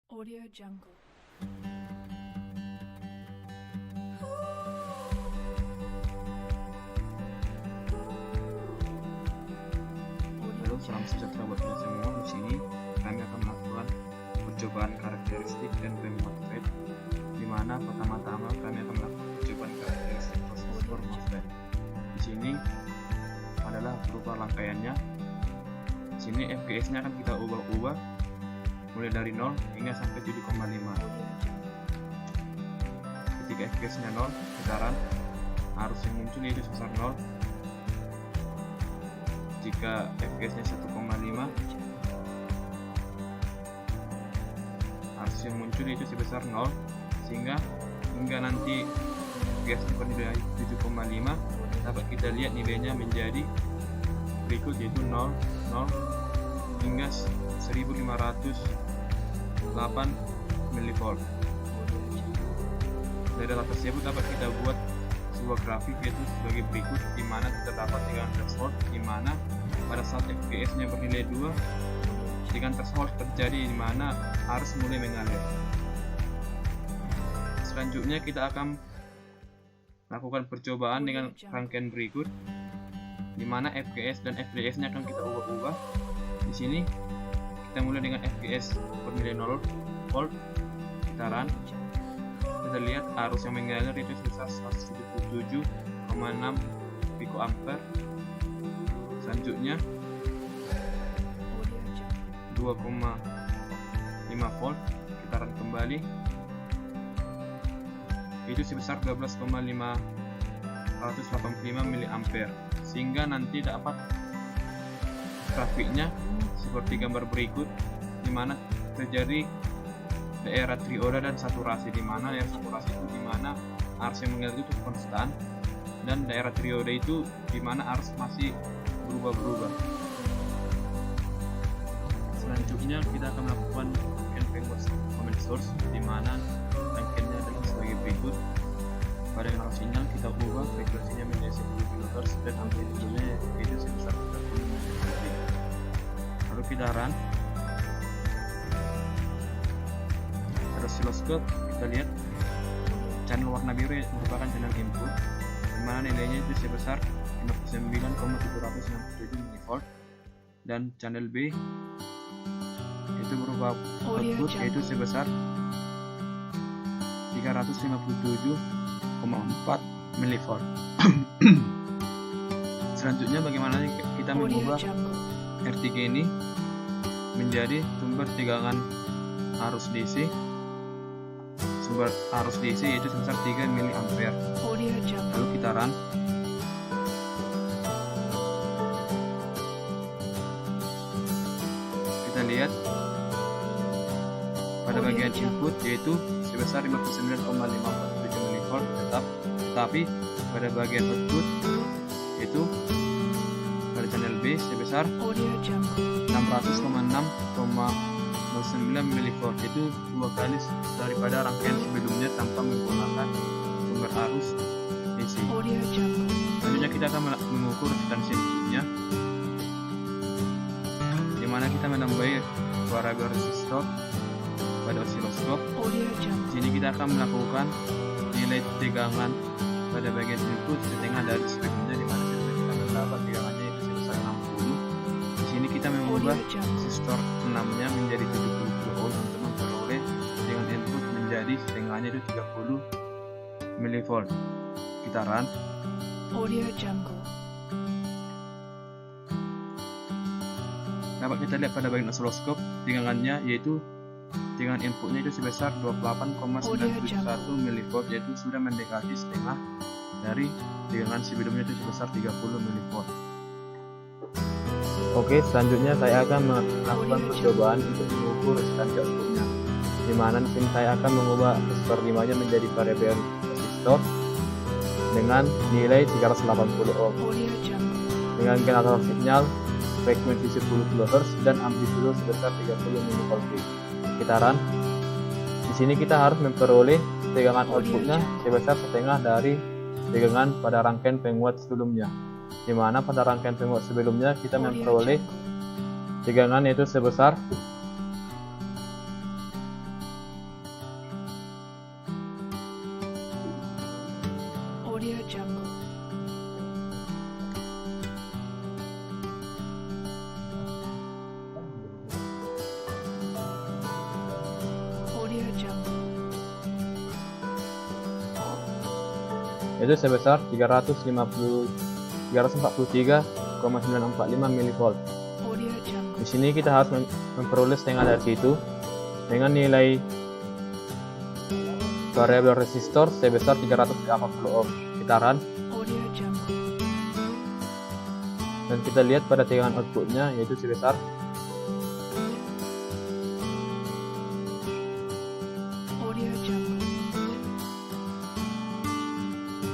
Audio Jungle. Halo, salam sejahtera buat kita semua. Di sini kami akan melakukan percobaan karakteristik dan framework trait, di mana pertama-tama kami akan melakukan percobaan karakteristik prosesor MOSFET. Di sini adalah berupa rangkaiannya. Di sini FGS-nya akan kita ubah-ubah mulai dari 0 hingga sampai 7,5. Ketika FGS-nya 0, getaran arus yang muncul yaitu sebesar 0. Jika FGS-nya 1,5, arus yang muncul yaitu sebesar 0, sehingga hingga nanti FGS-nya bernilai 7,5 dapat kita lihat nilainya menjadi berikut, yaitu 0, 0 hingga 1508 mV. Dari data tersebut dapat kita buat sebuah grafik yaitu sebagai berikut, di mana terdapat tegangan threshold, di mana pada saat FGS-nya bernilai 2, tegangan threshold terjadi di mana arus mulai mengalir. Selanjutnya kita akan melakukan percobaan dengan rangkaian berikut, di mana FGS dan FDS-nya akan kita ubah-ubah. Di sini kita mulai dengan FGS bernilai 0 volt getaran. Kita lihat arus yang mengalir itu sebesar 177,6 pikoampere. Selanjutnya 2,5 volt getaran kembali itu sebesar 12,585 mA, sehingga nanti dapat grafiknya seperti gambar berikut, di mana terjadi daerah trioda dan saturasi, di mana daerah saturasi itu di mana arus yang mengalir itu konstan, dan daerah trioda itu di mana arus masih berubah-berubah. Selanjutnya kita akan melakukan framework command source, di mana rangkaiannya adalah sebagai berikut. Pada analog sinyal kita ubah frekuensinya menjadi 10 kHz dan amplitudenya yaitu sebesar 30 mV. Lalu kita run pada oscilloscope, kita lihat channel warna biru merupakan channel input, di mana nilainya itu sebesar 59,767 mV, dan channel B itu berupa output yaitu sebesar 357,4 mV. Selanjutnya bagaimana kita mengubah R3 ini menjadi sumber tegangan arus DC. Sumber arus DC yaitu sebesar 3 mA. Lalu kita run. Kita lihat pada bagian input yaitu sebesar 59,547 mV tetapi pada bagian output yaitu pada channel B sebesar 600,6,09 mV, yaitu 2 kali daripada rangkaian sebelumnya tanpa menggunakan sumber arus DC. Selanjutnya kita akan mengukur resistansi inputnya, di mana kita menambahi variabel resistor pada oscilloscope. Di sini kita akan melakukan nilai tegangan pada bagian input setengah dari sebelumnya, di mana kita mendapat tegangannya itu sebesar 60. Di sini kita mengubah resistor 6-nya menjadi 70 kilo ohm untuk memperoleh tegangan input menjadi setengahnya itu 30 mV. Kita run. Dapat kita lihat pada bagian oscilloscope tegangannya yaitu tegangan inputnya itu sebesar 28,971 mV, yaitu sudah mendekati setengah dari tegangan sebelumnya itu sebesar 30 mV. Oke, selanjutnya saya akan melakukan percobaan untuk mengukur resistansi outputnya, di mana di sini saya akan mengubah resistor 5-nya menjadi variabel resistor dengan nilai 380 ohm dengan gain analog sinyal frekuensi 10 kHz dan amplitude sebesar 30 mV. Kita run. Di sini kita harus memperoleh tegangan outputnya sebesar setengah dari tegangan pada rangkaian penguat sebelumnya, di mana pada rangkaian penguat sebelumnya kita memperoleh tegangan yaitu sebesar Audio Jungle. Audio Jungle. Yaitu sebesar 343,945 mV. Audio Jungle. Di sini kita harus memperoleh setengah dari situ dengan nilai variabel resistor sebesar 380 ohm getaran, Audio Jungle. dan kita lihat pada tegangan outputnya yaitu sebesar Audio Jungle.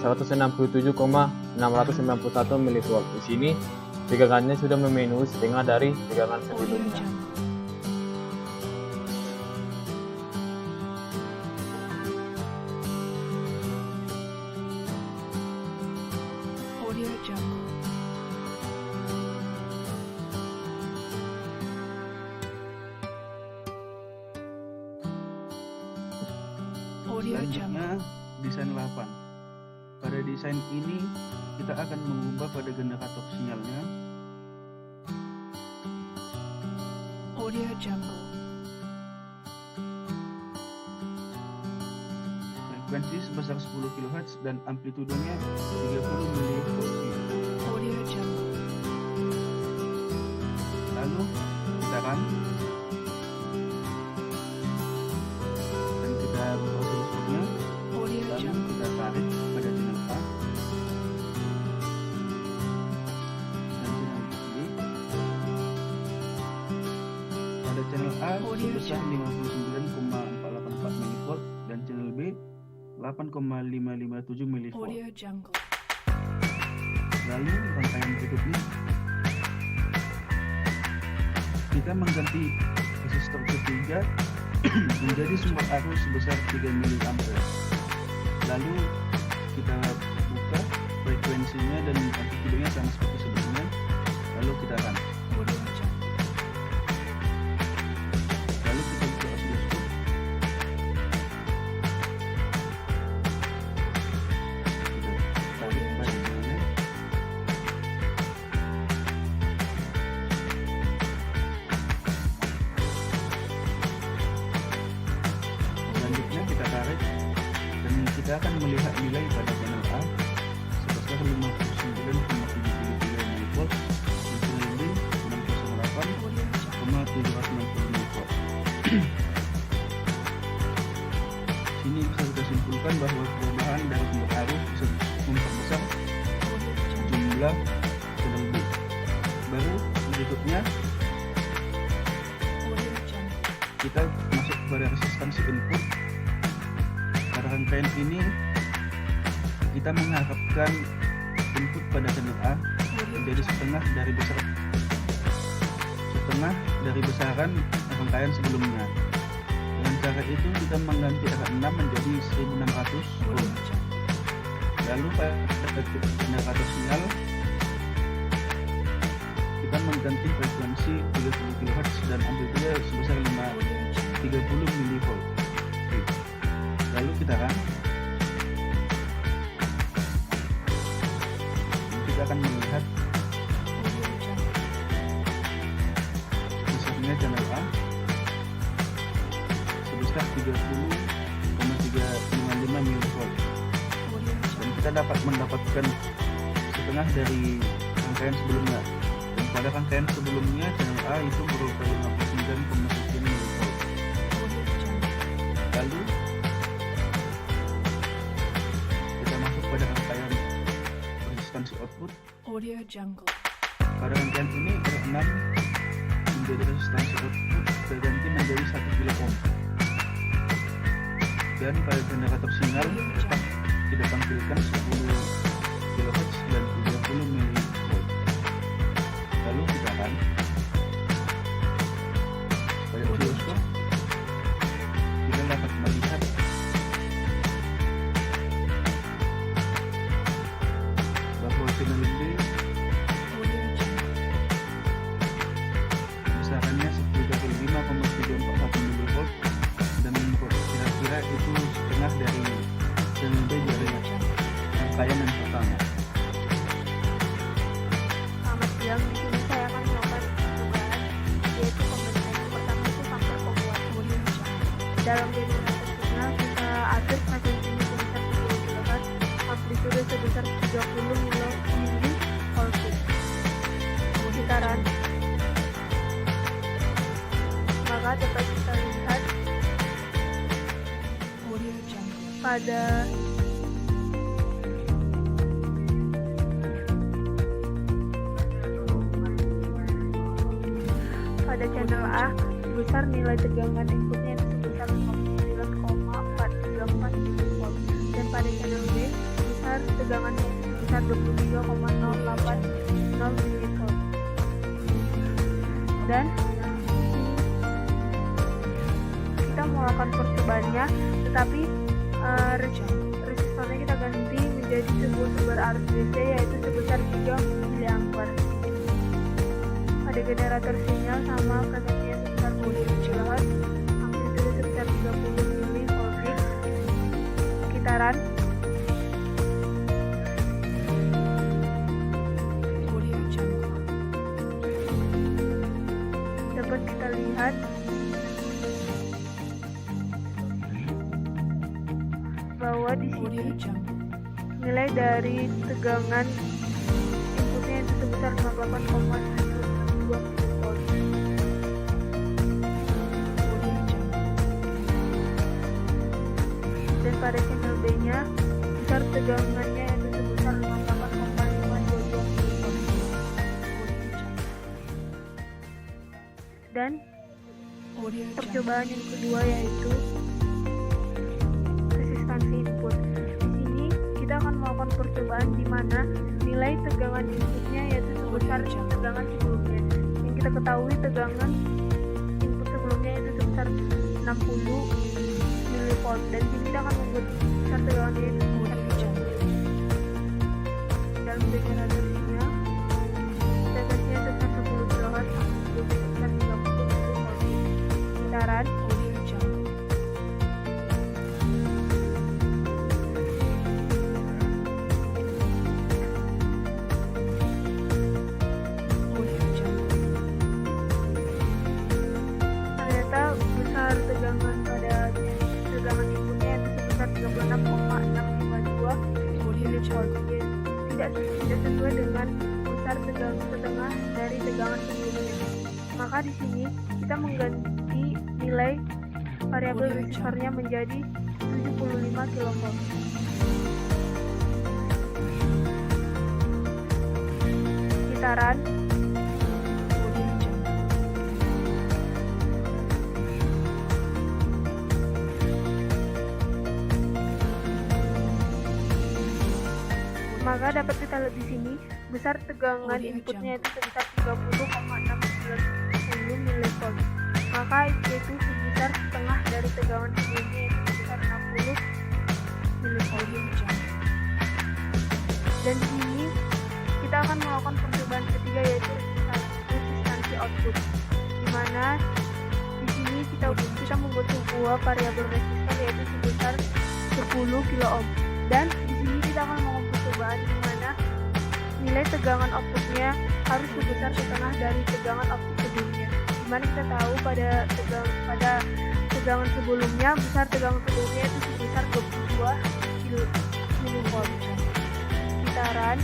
167,691 mV. Di sini tegangannya sudah memenuhi setengah dari tegangan Audio sebelumnya. Jungle. Audio Jungle. Audio Selanjutnya Jungle. desain 8. Pada desain ini kita akan mengubah pada generator sinyalnya Audio Jungle. frekuensi sebesar 10 kHz dan amplitudenya 30 mV. Audio Jungle. Lalu putaran dan kita buka oscilloscope-nya, Audio lalu Jungle. kita tarik pada channel A dan channel B. Pada channel A Audio sebesar Jungle. 59,484 mV dan channel B 8,557 mV. Audio Jungle. Lalu rangkaian berikutnya kita mengganti resistor ketiga menjadi sumber arus sebesar 3 mA. Lalu kita buka frekuensinya dan amplitudenya sama seperti sebelumnya. Lalu kita run. Audio Jungle. Lalu kita buka oscilloscope. Kita tarik pada channelnya. Selanjutnya kita tarik dan kita akan melihat nilai pada channel A sebesar 59,73 mV dan channel B 608,760 mV. Ini bisa kita simpulkan bahwa perubahan dari sumber arus bisa memperbesar jumlah channel B. Baru berikutnya Audio Jungle. kita masuk pada resistansi input. Pada rangkaian ini kita mengharapkan input pada channel A menjadi setengah dari besaran rangkaian sebelumnya. Dengan cara itu kita mengganti R6 menjadi 1600 Audio ohm. Jungle. Lalu pada generator sinyal kita mengganti frekuensi 30 kHz dan amplitude sebesar Audio Jungle. 30 mV. Lalu kita run. Kita akan melihat Audio Jungle. besarnya channel A sebesar 30,355 mV Audio dan Jungle. kita dapat mendapatkan setengah dari rangkaian sebelumnya. Dan pada rangkaian sebelumnya channel A itu berupa 59,9 mV. Audio Jungle. Lalu kita masuk pada rangkaian resistansi output. Audio Jungle. Pada rangkaian ini R6 menjadi resistansi output terganti menjadi 1 kilo ohm. Dan pada generator sinyal tetap kita tampilkan 10 kHz dan 30 mV. Lalu kita run. Pada oscilloscope kita dapat melihat bahwa channel B Audio Jungle. besarannya 35,341 mV dan kira-kira itu setengah dari channel B dari rangkaian yang dalam generator sinyal kita atur frekuensinya sebesar 10 kHz, amplitude sebesar 30 mV/peak. Putaran. Maka dapat kita lihat Audio Jungle. pada channel A besar nilai tegangan inputnya itu sebesar 59,438 mV, dan pada channel B besar tegangannya itu sebesar 23,080 mV. Dan kita melakukan percobaannya, tetapi resistornya kita ganti menjadi sebuah sumber arus DC yaitu sebesar 3 mA. Pada generator sinyal sama frekuensinya sebesar 10 kHz, amplitude sebesar 30 mV/peak. Sekitaran Audio Jungle. dapat kita lihat bahwa di Audio sini Jungle. nilai dari tegangan inputnya itu sebesar 58,162 mV. Audio Jungle. Dan pada channel B-nya besar tegangannya itu sebesar 58,522 mV. Dan Audio Jungle. percobaan yang kedua yaitu resistansi input. Di sini kita akan melakukan percobaan di mana nilai tegangan inputnya yaitu sebesar tegangan sebelumnya. Yang kita ketahui tegangan input sebelumnya itu sebesar 60 mV, dan sini kita akan membuat besar tegangannya itu sebesar 30. Dalam generator sinyal frekuensinya sebesar 10 kHz, amplitude sebesar 30 mV. Sekitaran Audio Jungle. Audio Jungle. ternyata besar tegangan pada tegangan inputnya itu sebesar 36,652 Audio mV. Jungle. Tidak sesuai dengan besar tegangan setengah dari tegangan sebelumnya. Maka di sini kita mengganti nilai variabel resistornya menjadi 75 kV. Sekitaran Audio Jungle. maka dapat kita lihat di sini besar tegangan inputnya itu sebesar 30,690 mV. Maka itu sebesar setengah dari tegangan sebelumnya yaitu sebesar 60 mV. Audio Jungle. Dan di sini kita akan melakukan percobaan ketiga yaitu resistansi output, di mana di sini kita membuat sebuah variabel resistor yaitu sebesar 10 kilo ohm. Dan di sini kita akan melakukan percobaan di mana nilai tegangan outputnya harus sebesar setengah dari tegangan output sebelumnya. Di mana kita tahu pada tegangan sebelumnya besar tegangan sebelumnya itu sebesar 22 mV. Sekitaran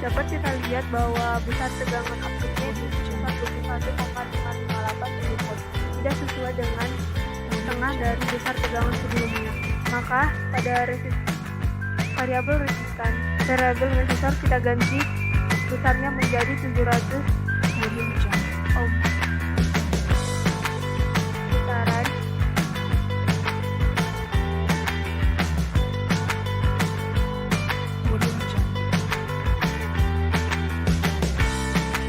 dapat kita lihat bahwa besar tegangan outputnya itu sebesar 21,558 mV, tidak sesuai dengan setengah dari besar tegangan sebelumnya. Maka pada variabel resistor kita ganti besarnya menjadi 700 Audio Jungle. ohm. Putaran Audio Jungle.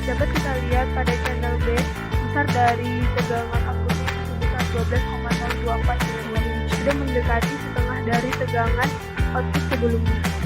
dapat kita lihat pada channel B besar dari tegangan outputnya itu sebesar 12,024 mV, sudah mendekati setengah dari tegangan output sebelumnya.